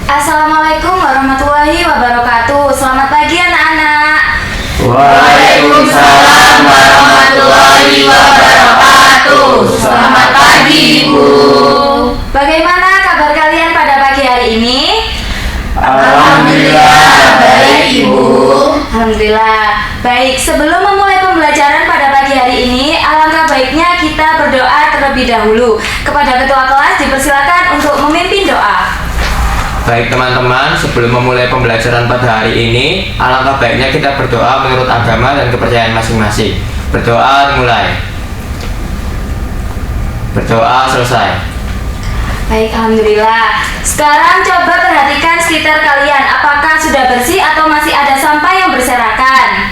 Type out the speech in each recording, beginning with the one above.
Assalamualaikum warahmatullahi wabarakatuh. Selamat pagi anak-anak. Waalaikumsalam warahmatullahi wabarakatuh. Selamat pagi, Ibu. Bagaimana kabar kalian pada pagi hari ini? Alhamdulillah baik, Ibu. Alhamdulillah. Baik, sebelum memulai pembelajaran pada pagi hari ini, alangkah baiknya kita berdoa terlebih dahulu. Kepada ketua kelas dipersilakan untuk memimpin doa. Baik teman-teman, sebelum memulai pembelajaran pada hari ini, alangkah baiknya kita berdoa menurut agama dan kepercayaan masing-masing. Berdoa dimulai. Berdoa selesai. Baik, alhamdulillah. Sekarang coba perhatikan sekitar kalian. Apakah sudah bersih atau masih ada sampah yang berserakan?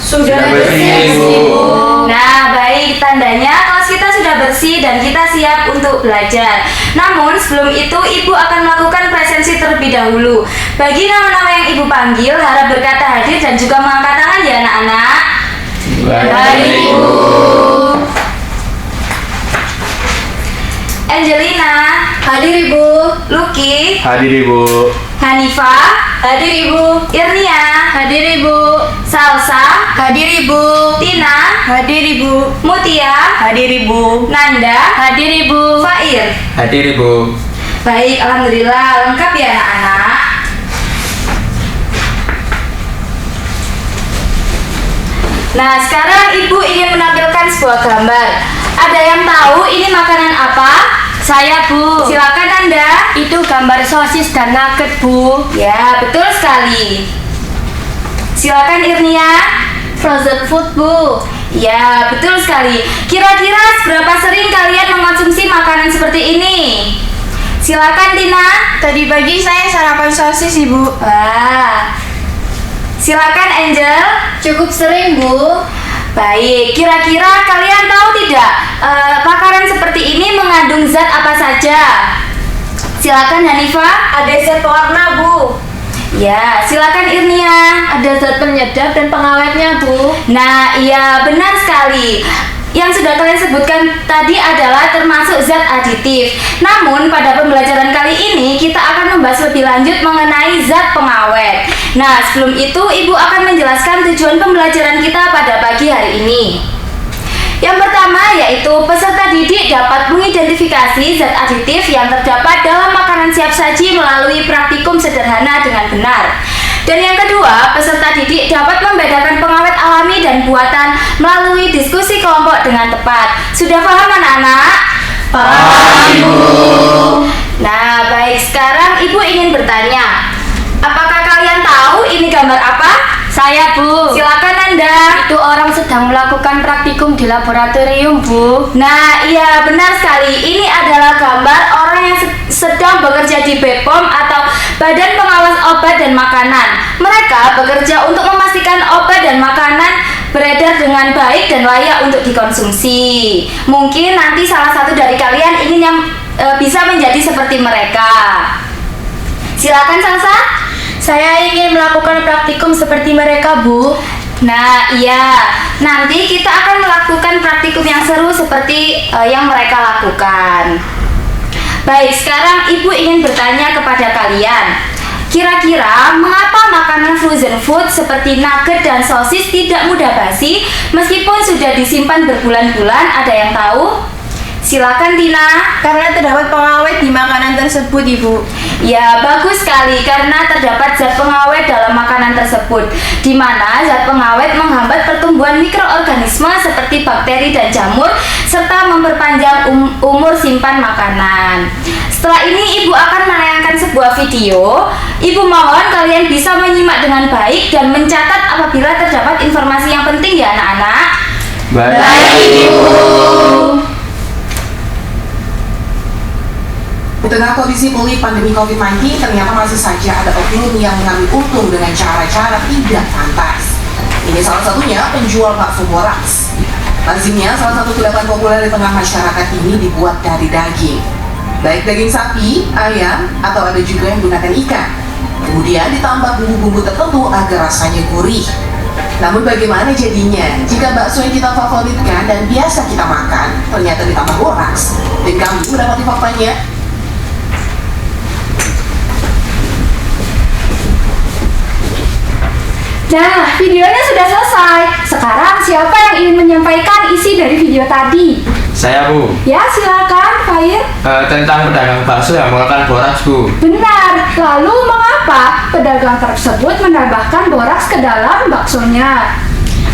Sudah bersih, Ibu. Nah, baik, tandanya kelas kita sudah bersih dan kita siap untuk belajar. Namun, sebelum itu Ibu akan melakukan presensi terlebih dahulu. Bagi nama-nama yang Ibu panggil, harap berkata hadir dan juga mengangkat tangan ya anak-anak. Baik, Ibu. Angelina, Hadir, Ibu. Lucky, Hadir Ibu. Hanifah, Hadir, Ibu. Irnia, Hadir, Ibu. Salsa, Hadir, Ibu. Tina, Hadir, Ibu. Mutia, Hadir, Ibu. Nanda, Hadir, Ibu. Fair. Hadir Ibu. Baik, alhamdulillah lengkap ya anak-anak. Nah, sekarang Ibu ingin menampilkan sebuah gambar. Ada yang tahu ini makanan apa? Saya, Bu. Silakan Anda. Itu gambar sosis dan nugget, Bu. Ya, betul sekali. Silakan Irnia. Frozen food, Bu. Ya, betul sekali. Kira-kira seberapa sering kalian mengkonsumsi makanan seperti ini? Silakan Tina. Tadi pagi saya sarapan sosis, Ibu. Wah. Silakan Angel. Cukup sering, Bu. Baik, kira-kira kalian tahu tidak makanan seperti ini mengandung zat apa saja? Silakan Hanifah. Ada zat pewarna, Bu. Ya, silakan Irnia. Ada zat penyedap dan pengawetnya, Bu. Nah, iya benar sekali. Yang sudah kalian sebutkan tadi adalah termasuk zat aditif. Namun pada pembelajaran kali ini kita akan membahas lebih lanjut mengenai zat pengawet. Nah, sebelum itu Ibu akan menjelaskan tujuan pembelajaran kita pada pagi hari ini. Yang pertama yaitu peserta didik dapat mengidentifikasi zat aditif yang terdapat dalam makanan siap saji melalui praktikum sederhana dengan benar. Dan yang kedua, peserta didik dapat membedakan pengawet alami dan buatan melalui diskusi kelompok dengan tepat. Sudah paham anak-anak? Paham, Ibu. Nah, baik, sekarang Ibu ingin bertanya, apakah kalian tahu ini gambar apa? Saya, Bu. Silakan Anda. Itu orang sedang melakukan praktikum di laboratorium, Bu. Nah, iya benar sekali. Ini adalah gambar orang yang sedang bekerja di BPOM atau Badan Pengawas Obat dan Makanan. Mereka bekerja untuk memastikan obat dan makanan beredar dengan baik dan layak untuk dikonsumsi. Mungkin nanti salah satu dari kalian ingin yang bisa menjadi seperti mereka. Silakan Salsa. Saya ingin melakukan praktikum seperti mereka, Bu. Nah, iya. Nanti kita akan melakukan praktikum yang seru seperti yang mereka lakukan. Baik, sekarang Ibu ingin bertanya kepada kalian. Kira-kira mengapa makanan frozen food seperti nugget dan sosis tidak mudah basi meskipun sudah disimpan berbulan-bulan? Ada yang tahu? Silakan Tina. Karena terdapat pengawet di makanan tersebut, Ibu. Ya, bagus sekali karena terdapat zat pengawet dalam makanan tersebut, di mana zat pengawet menghambat pertumbuhan mikroorganisme seperti bakteri dan jamur serta memperpanjang umur simpan makanan. Setelah ini Ibu akan menayangkan sebuah video. Ibu mohon kalian bisa menyimak dengan baik dan mencatat apabila terdapat informasi yang penting ya anak-anak. Baik Ibu. Di tengah kondisi pulih pandemi COVID-19, ternyata masih saja ada oknum yang mengambil untung dengan cara-cara tidak pantas. Ini salah satunya penjual bakso boraks. Lazimnya, salah satu kudapan populer di tengah masyarakat ini dibuat dari daging. Baik daging sapi, ayam, atau ada juga yang menggunakan ikan. Kemudian ditambah bumbu-bumbu tertentu agar rasanya gurih. Namun bagaimana jadinya jika bakso yang kita favoritkan dan biasa kita makan ternyata ditambah boraks? Tim kami mendapati faktanya. Nah, videonya sudah selesai. Sekarang siapa yang ingin menyampaikan isi dari video tadi? Saya, Bu. Ya, silakan, Fair. Tentang pedagang bakso yang menggunakan boraks, Bu. Benar. Lalu mengapa pedagang tersebut menambahkan boraks ke dalam baksonya?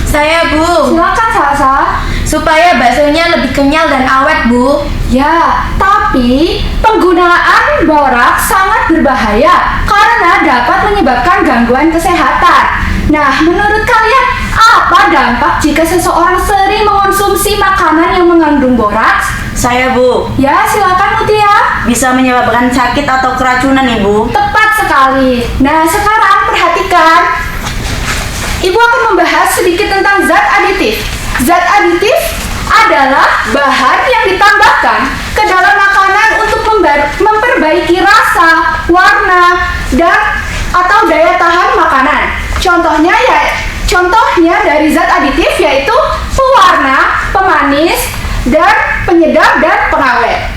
Saya, Bu. Silakan, Salsa. Supaya baksonya lebih kenyal dan awet, Bu. Ya, tapi penggunaan boraks sangat berbahaya karena dapat menyebabkan gangguan kesehatan. Nah, menurut kalian apa dampak jika seseorang sering mengonsumsi makanan yang mengandung boraks? Saya, Bu. Ya, silakan Mutia. Bisa menyebabkan sakit atau keracunan, Ibu. Tepat sekali. Nah, sekarang perhatikan. Ibu akan membahas sedikit tentang zat aditif. Zat aditif adalah bahan yang ditambahkan ke dalam makanan untuk memperbaiki rasa, warna, dan atau daya tahan makanan. Contohnya dari zat aditif yaitu pewarna, pemanis, dan penyedap dan pengawet.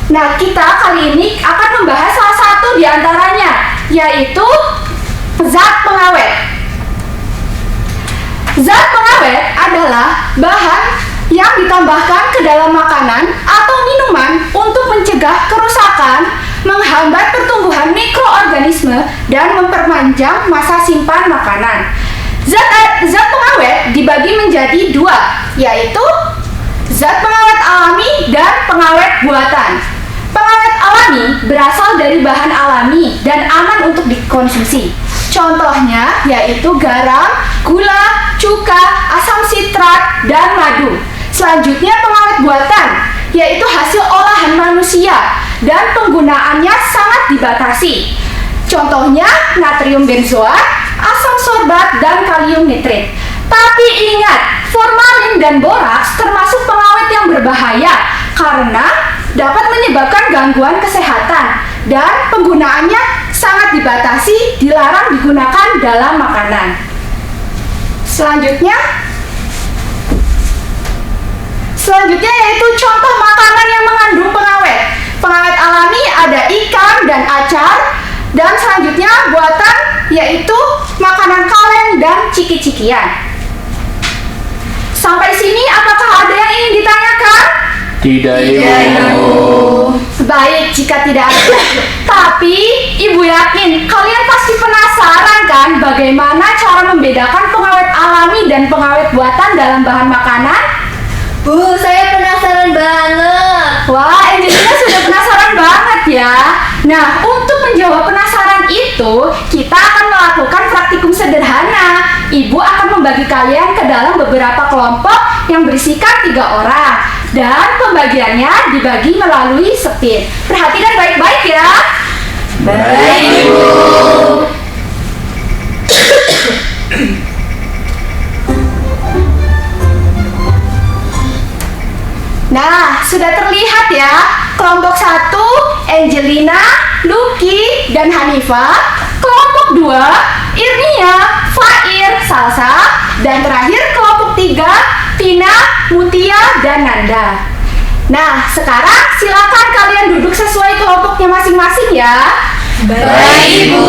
Nah, kita kali ini akan membahas salah satu di antaranya, yaitu zat pengawet. Zat pengawet adalah bahan yang ditambahkan ke dalam makanan atau minuman untuk mencegah kerusakan, menghambat pertumbuhan mikroorganisme, dan memperpanjang masa simpan makanan. Zat pengawet dibagi menjadi dua, yaitu zat pengawet alami dan pengawet buatan. Pengawet alami berasal dari bahan alami dan aman untuk dikonsumsi. Contohnya yaitu garam, gula, cuka, asam sitrat, dan madu. Selanjutnya pengawet buatan, yaitu hasil olahan manusia dan penggunaannya sangat dibatasi. Contohnya natrium benzoat, asam sorbat, dan kalium nitrit. Tapi ingat, formalin dan boraks termasuk pengawet yang berbahaya karena dapat menyebabkan gangguan kesehatan dan penggunaannya sangat dibatasi, dilarang digunakan dalam makanan. Selanjutnya yaitu contoh makanan yang mengandung pengawet. Pengawet alami ada ikan dan acar, dan selanjutnya buatan yaitu makanan kaleng dan ciki-cikian. Sampai sini apakah ada yang ingin ditanyakan? Tidak, Ibu. Baik, jika tidak ada. Tapi Ibu yakin kalian pasti penasaran kan bagaimana cara membedakan pengawet alami dan pengawet buatan dalam bahan makanan? Bu, saya penasaran banget. Wah, Angelina sudah penasaran banget ya. Nah, untuk menjawab penasaran itu, kita akan melakukan praktikum sederhana. Ibu akan membagi kalian ke dalam beberapa kelompok yang berisikan 3 orang. Dan pembagiannya dibagi melalui speed. Perhatikan baik-baik ya. Baik, Ibu. Nah, sudah terlihat ya. Kelompok 1, Angelina, Lucky, dan Hanifa. Kelompok 2, Irnia, Fair, Salsa. Dan terakhir kelompok 3, Tina, Mutia, dan Nanda. Nah, sekarang silakan kalian duduk sesuai kelompoknya masing-masing ya. Baik, Ibu.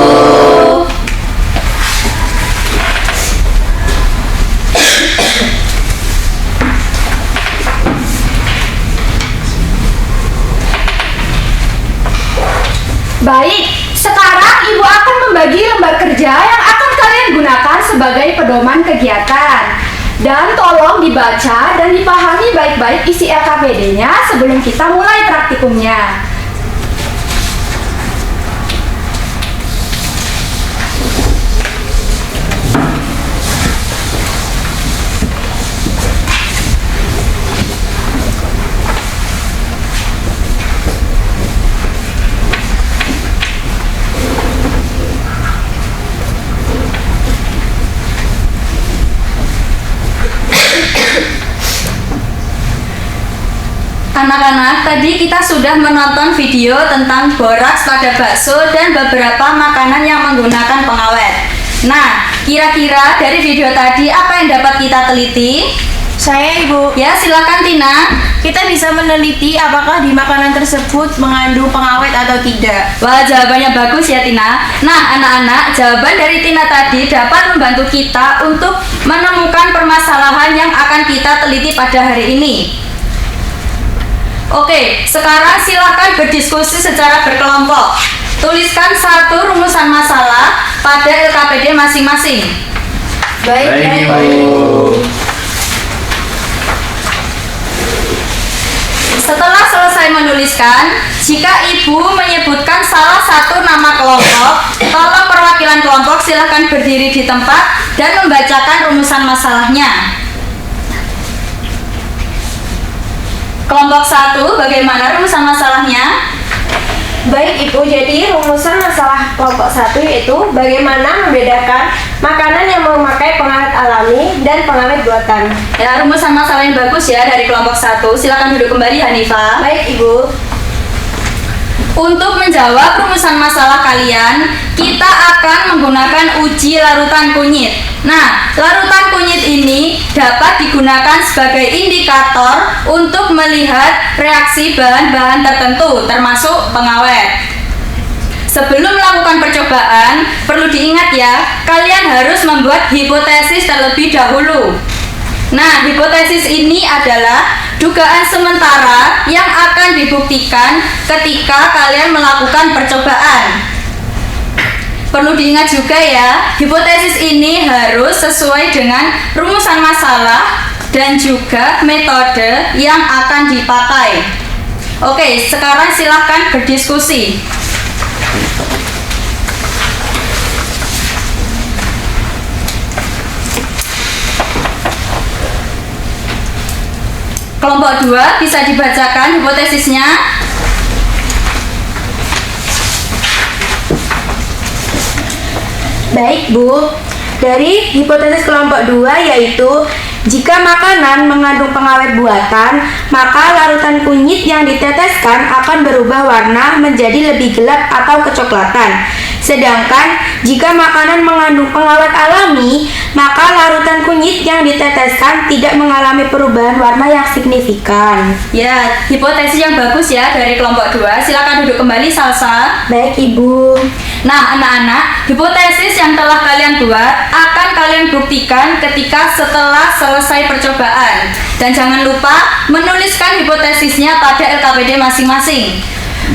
Baik, sekarang Ibu akan membagi lembar kerja yang akan kalian gunakan sebagai pedoman kegiatan. Dan tolong dibaca dan dipahami baik-baik isi LKPD-nya sebelum kita mulai praktikumnya. Anak-anak, tadi kita sudah menonton video tentang boraks pada bakso dan beberapa makanan yang menggunakan pengawet. Nah, kira-kira dari video tadi apa yang dapat kita teliti? Saya, Ibu. Ya, silakan Tina. Kita bisa meneliti apakah di makanan tersebut mengandung pengawet atau tidak. Wah, jawabannya bagus ya Tina. Nah, anak-anak, jawaban dari Tina tadi dapat membantu kita untuk menemukan permasalahan yang akan kita teliti pada hari ini. Oke, sekarang silakan berdiskusi secara berkelompok. Tuliskan satu rumusan masalah pada LKPD masing-masing. Baik, Ibu. Setelah selesai menuliskan, jika Ibu menyebutkan salah satu nama kelompok, tolong perwakilan kelompok silakan berdiri di tempat dan membacakan rumusan masalahnya. Kelompok 1, bagaimana rumusan masalahnya? Baik, Ibu. Jadi rumusan masalah kelompok 1 yaitu bagaimana membedakan makanan yang memakai pengawet alami dan pengawet buatan. Ya, rumusan masalah yang bagus ya dari kelompok 1. Silakan duduk kembali Hanifah. Baik, Ibu. Untuk menjawab rumusan masalah kalian, kita akan menggunakan uji larutan kunyit. Nah, larutan kunyit ini dapat digunakan sebagai indikator untuk melihat reaksi bahan-bahan tertentu, termasuk pengawet. Sebelum melakukan percobaan, perlu diingat ya, kalian harus membuat hipotesis terlebih dahulu. Nah, hipotesis ini adalah dugaan sementara yang akan dibuktikan ketika kalian melakukan percobaan. Perlu diingat juga ya, hipotesis ini harus sesuai dengan rumusan masalah dan juga metode yang akan dipakai. Oke, sekarang silahkan berdiskusi. Kelompok 2 bisa dibacakan hipotesisnya. Baik, Bu. Dari hipotesis kelompok 2 yaitu jika makanan mengandung pengawet buatan, maka larutan kunyit yang diteteskan akan berubah warna menjadi lebih gelap atau kecoklatan. Sedangkan jika makanan mengandung pengawet alami, maka larutan kunyit yang diteteskan tidak mengalami perubahan warna yang signifikan. Ya, hipotesis yang bagus ya dari kelompok 2. Silakan duduk kembali Salsa. Baik, Ibu. Nah, anak-anak, hipotesis yang telah kalian buat akan kalian buktikan ketika setelah selesai percobaan. Dan jangan lupa menuliskan hipotesisnya pada LKPD masing-masing.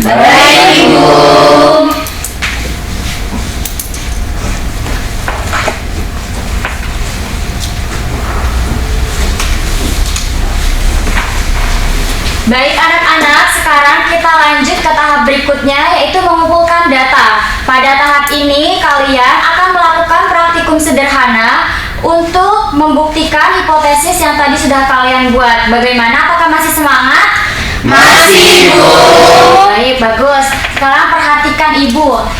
Baik, Ibu. Baik anak-anak, sekarang kita lanjut ke tahap berikutnya yaitu mengumpulkan data. Pada tahap ini kalian akan melakukan praktikum sederhana untuk membuktikan hipotesis yang tadi sudah kalian buat. Bagaimana? Apakah masih semangat? Masih, Ibu. Baik, bagus. Sekarang perhatikan Ibu.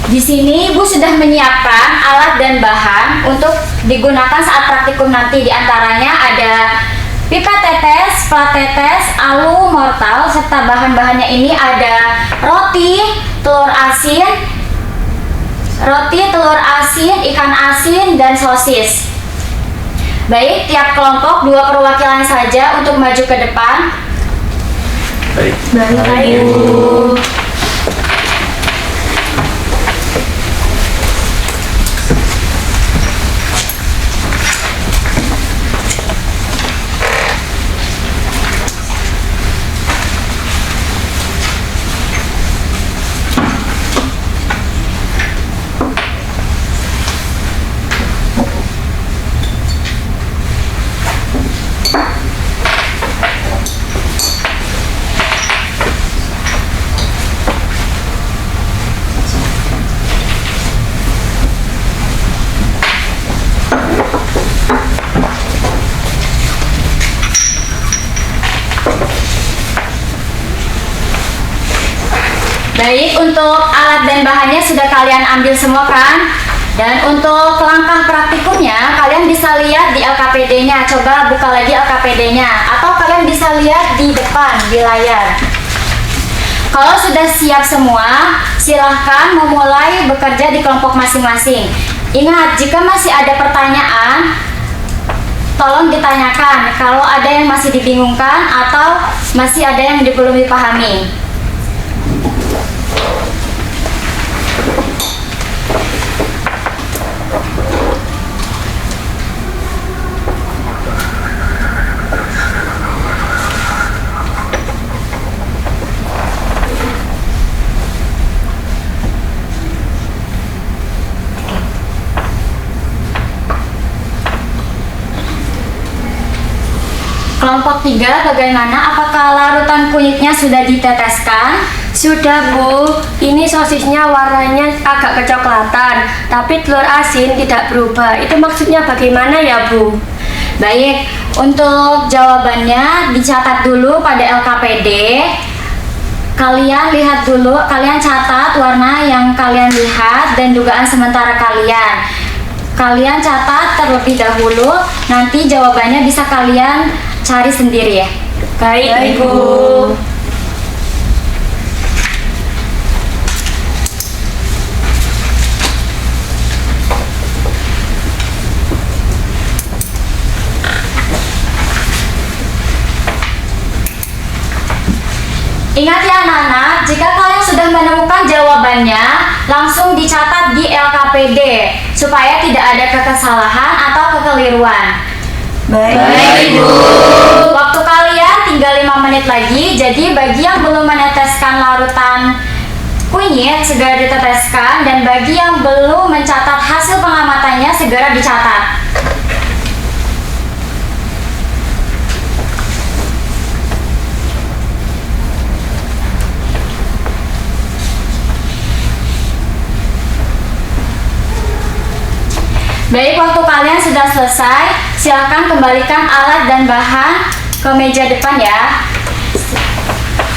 Di sini Ibu sudah menyiapkan alat dan bahan untuk digunakan saat praktikum nanti. Di antaranya ada pipet tetes, plat tetes, alu, mortal, serta bahan-bahannya ini ada roti, telur asin, ikan asin, dan sosis. Baik, tiap kelompok 2 perwakilan saja untuk maju ke depan. Baik. Baik, Ibu. Baik, untuk alat dan bahannya sudah kalian ambil semua kan? Dan untuk langkah praktikumnya, kalian bisa lihat di LKPD-nya. Coba buka lagi LKPD-nya, atau kalian bisa lihat di depan di layar. Kalau sudah siap semua, silahkan memulai bekerja di kelompok masing-masing. Ingat, jika masih ada pertanyaan, tolong ditanyakan kalau ada yang masih dibingungkan atau masih ada yang belum dipahami. Kelompok 3, bagaimana? Apakah larutan kunyitnya sudah diteteskan? Sudah Bu, ini sosisnya warnanya agak kecoklatan, tapi telur asin tidak berubah. Itu maksudnya bagaimana ya Bu? Baik, untuk jawabannya dicatat dulu pada LKPD. Kalian lihat dulu, kalian catat warna yang kalian lihat dan dugaan sementara kalian. Kalian catat terlebih dahulu, nanti jawabannya bisa kalian cari sendiri ya. Baik, Ibu. Ingat ya anak-anak, jika kalian sudah menemukan jawabannya, langsung dicatat di LKPD supaya tidak ada kesalahan atau kekeliruan. Baik, Bu. Waktu kalian tinggal 5 menit lagi, jadi bagi yang belum meneteskan larutan kunyit segera diteteskan, dan bagi yang belum mencatat hasil pengamatannya segera dicatat. Baik, waktu kalian sudah selesai, silakan kembalikan alat dan bahan ke meja depan ya.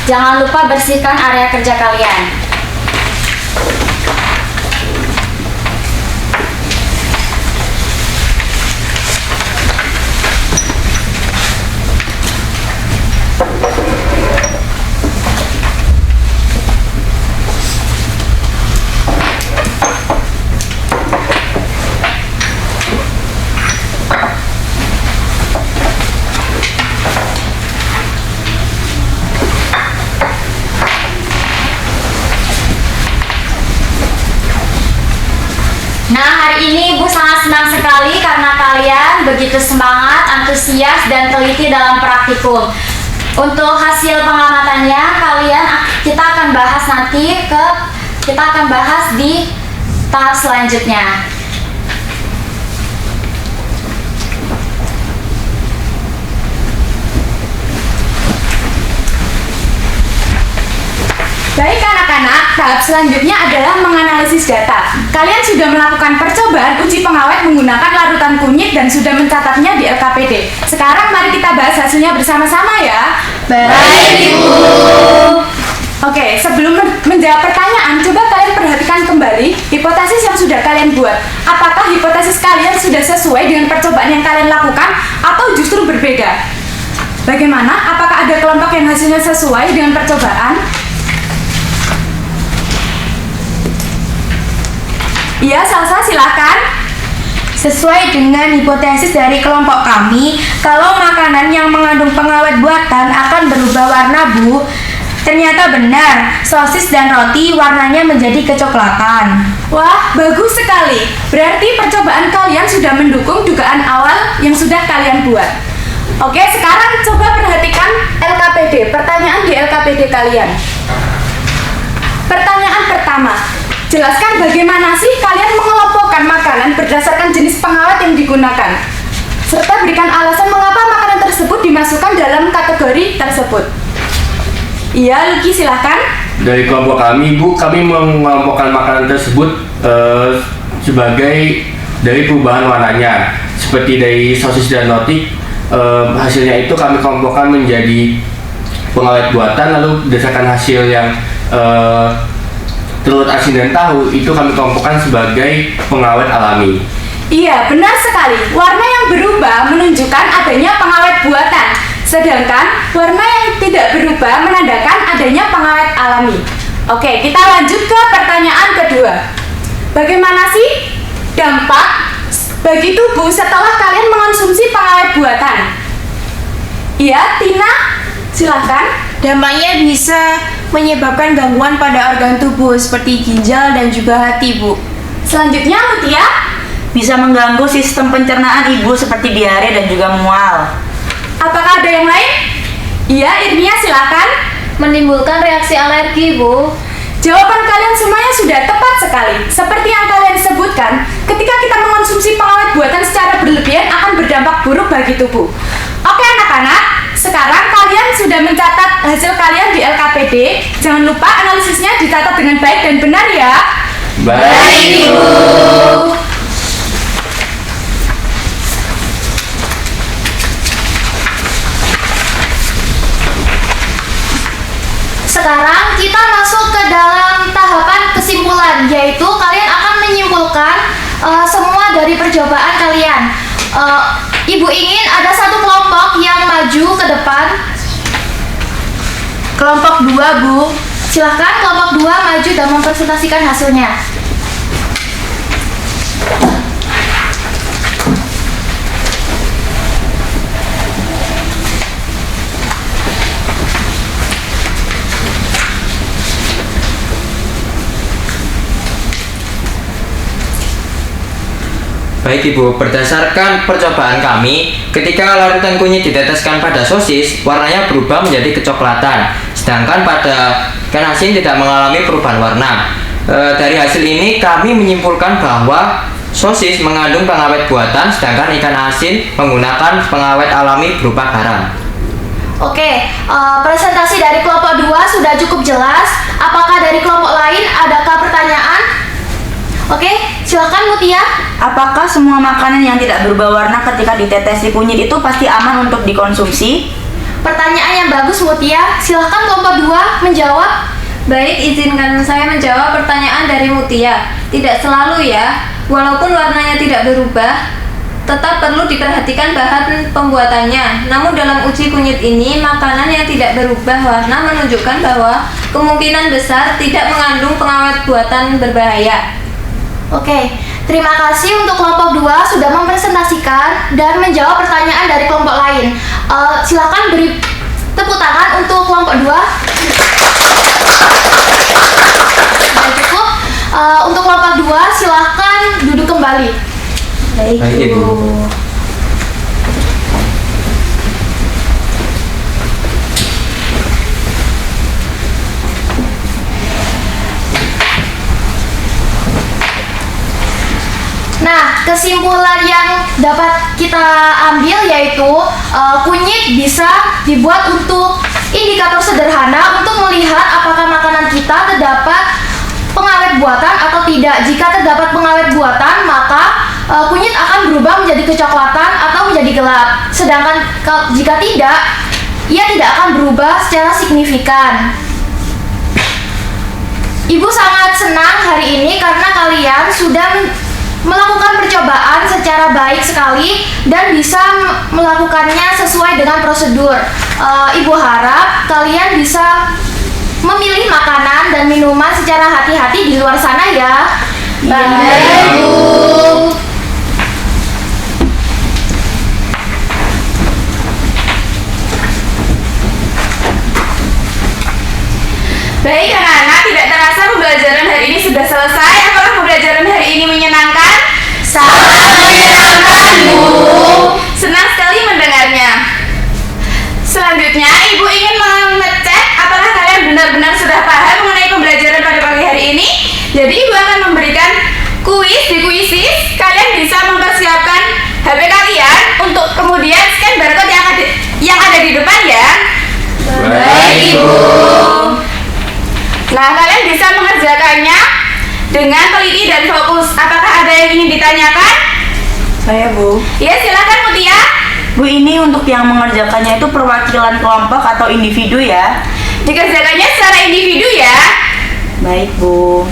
Jangan lupa bersihkan area kerja kalian. Nah, hari ini Ibu sangat senang sekali karena kalian begitu semangat, antusias, dan teliti dalam praktikum. Untuk hasil pengamatannya, kita akan bahas di tahap selanjutnya. Baik anak-anak, tahap selanjutnya adalah menganalisis data. Kalian sudah melakukan percobaan uji pengawet menggunakan larutan kunyit dan sudah mencatatnya di LKPD. Sekarang mari kita bahas hasilnya bersama-sama ya. Baik, Ibu. Oke, sebelum menjawab pertanyaan, coba kalian perhatikan kembali hipotesis yang sudah kalian buat. Apakah hipotesis kalian sudah sesuai dengan percobaan yang kalian lakukan atau justru berbeda? Bagaimana? Apakah ada kelompok yang hasilnya sesuai dengan percobaan? Iya, Salsa, silakan. Sesuai dengan hipotesis dari kelompok kami, kalau makanan yang mengandung pengawet buatan akan berubah warna, Bu. Ternyata benar, sosis dan roti warnanya menjadi kecoklatan. Wah, bagus sekali. Berarti percobaan kalian sudah mendukung dugaan awal yang sudah kalian buat. Oke, sekarang coba perhatikan LKPD. Pertanyaan di LKPD kalian. Pertanyaan pertama. Jelaskan bagaimana sih kalian mengelompokkan makanan berdasarkan jenis pengawet yang digunakan, serta berikan alasan mengapa makanan tersebut dimasukkan dalam kategori tersebut. Iya, Lucky, silahkan. Dari kelompok kami, Bu, kami mengelompokkan makanan tersebut sebagai dari perubahan warnanya. Seperti dari sosis dan roti, hasilnya itu kami kelompokkan menjadi pengawet buatan, lalu berdasarkan hasil yang telur asin dan tahu itu kami kelompokkan sebagai pengawet alami. Iya, benar sekali. Warna yang berubah menunjukkan adanya pengawet buatan, sedangkan warna yang tidak berubah menandakan adanya pengawet alami. Oke, kita lanjut ke pertanyaan kedua. Bagaimana sih dampak bagi tubuh setelah kalian mengonsumsi pengawet buatan? Iya, Tina, silahkan. Dampaknya bisa menyebabkan gangguan pada organ tubuh seperti ginjal dan juga hati, Bu. Selanjutnya, Mutia. Bisa mengganggu sistem pencernaan ibu seperti diare dan juga mual. Apakah ada yang lain? Iya, Irmia, silakan. Menimbulkan reaksi alergi, Bu. Jawaban kalian semuanya sudah tepat sekali. Seperti yang kalian sebutkan, ketika kita mengonsumsi pengawet buatan secara berlebihan akan berdampak buruk bagi tubuh. Oke anak-anak, sekarang kalian sudah mencatat hasil kalian di LKPD. Jangan lupa analisisnya dicatat dengan baik dan benar ya. Baik, Ibu. Sekarang kita masuk ke dalam tahapan kesimpulan, yaitu kalian akan menyimpulkan semua dari percobaan kalian. Ibu ingin ada satu kelompok yang maju ke depan. Kelompok 2, Bu. Silahkan kelompok 2 maju dan mempresentasikan hasilnya. Baik Ibu, berdasarkan percobaan kami, ketika larutan kunyit diteteskan pada sosis, warnanya berubah menjadi kecoklatan, sedangkan pada ikan asin tidak mengalami perubahan warna. Dari hasil ini kami menyimpulkan bahwa sosis mengandung pengawet buatan, sedangkan ikan asin menggunakan pengawet alami berupa garam. Oke, presentasi dari kelompok 2 sudah cukup jelas. Apakah dari kelompok lain adakah pertanyaan? Oke, silakan Mutia. Apakah semua makanan yang tidak berubah warna ketika ditetesi kunyit itu pasti aman untuk dikonsumsi? Pertanyaan yang bagus Mutia. Silakan kelompok 2 menjawab. Baik, izinkan saya menjawab pertanyaan dari Mutia. Tidak selalu ya, walaupun warnanya tidak berubah, tetap perlu diperhatikan bahan pembuatannya. Namun dalam uji kunyit ini, makanan yang tidak berubah warna menunjukkan bahwa kemungkinan besar tidak mengandung pengawet buatan berbahaya. Oke, terima kasih untuk kelompok 2 sudah mempresentasikan dan menjawab pertanyaan dari kelompok lain. Silakan beri tepuk tangan untuk kelompok 2. Sudah cukup. Untuk kelompok 2 silakan duduk kembali. Baik Ibu. Nah, kesimpulan yang dapat kita ambil yaitu kunyit bisa dibuat untuk indikator sederhana untuk melihat apakah makanan kita terdapat pengawet buatan atau tidak. Jika terdapat pengawet buatan, maka kunyit akan berubah menjadi kecoklatan atau menjadi gelap. Sedangkan jika tidak, ia tidak akan berubah secara signifikan. Ibu sangat senang hari ini karena kalian sudah melakukan percobaan secara baik sekali dan bisa melakukannya sesuai dengan prosedur. Ibu harap kalian bisa memilih makanan dan minuman secara hati-hati di luar sana ya. Baik, Bu. Baik anak-anak, tidak terasa pembelajaran hari ini sudah selesai. Apakah pembelajaran hari ini menyenangkan? Sangat menyenangkan, Bu. Senang sekali mendengarnya. Selanjutnya, Ibu ingin mengecek apakah kalian benar-benar sudah paham mengenai pembelajaran pada pagi hari ini. Jadi Ibu akan memberikan kuis di kuisis. Kalian bisa mempersiapkan HP kalian untuk kemudian scan barcode yang ada di depan ya. Baik, Ibu. Nah, kalian bisa mengerjakannya dengan teliti dan fokus. Apakah ada yang ingin ditanyakan? Saya, Bu. Ya, silakan Mutia. Bu, ini untuk yang mengerjakannya itu perwakilan kelompok atau individu ya? Dikerjakannya secara individu ya. Baik, Bu.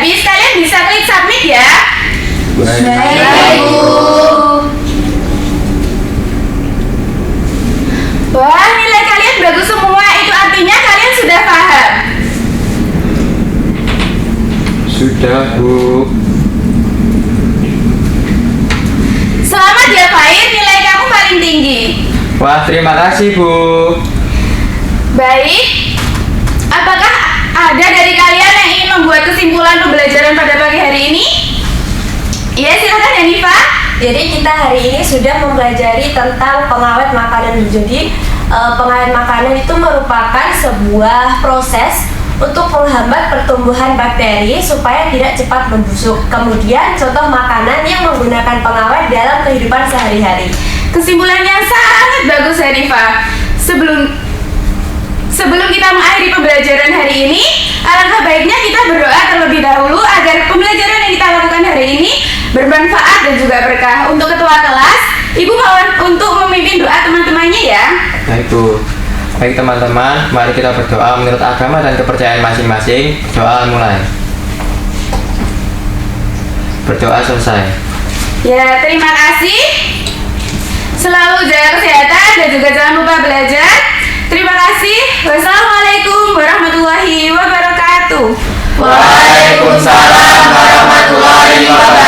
habis, kalian bisa klik submit ya. Baik. Wah, nilai kalian bagus semua. Itu artinya kalian sudah paham. Sudah, Bu. Selamat ya Fair, nilai kamu paling tinggi. Wah, terima kasih, Bu. Baik, apakah ada dari kalian yang ingin membuat kesimpulan pembelajaran pada pagi hari ini? Iya, silakan Hanifa. Jadi kita hari ini sudah mempelajari tentang pengawet makanan. Jadi pengawet makanan itu merupakan sebuah proses untuk menghambat pertumbuhan bakteri supaya tidak cepat membusuk. Kemudian contoh makanan yang menggunakan pengawet dalam kehidupan sehari-hari. Kesimpulan yang sangat bagus Hanifa. Sebelum kita mengakhiri pembelajaran hari ini, alangkah baiknya kita berdoa terlebih dahulu agar pembelajaran yang kita lakukan hari ini bermanfaat dan juga berkah. Untuk ketua kelas, Ibu mohon untuk memimpin doa teman-temannya ya. Baik, Bu. Baik teman-teman, mari kita berdoa menurut agama dan kepercayaan masing-masing. Doa mulai. Berdoa selesai. Ya, terima kasih. Selalu jaga kesehatan dan juga jangan lupa belajar. Terima kasih. Wassalamualaikum warahmatullahi wabarakatuh. Waalaikumsalam warahmatullahi wabarakatuh.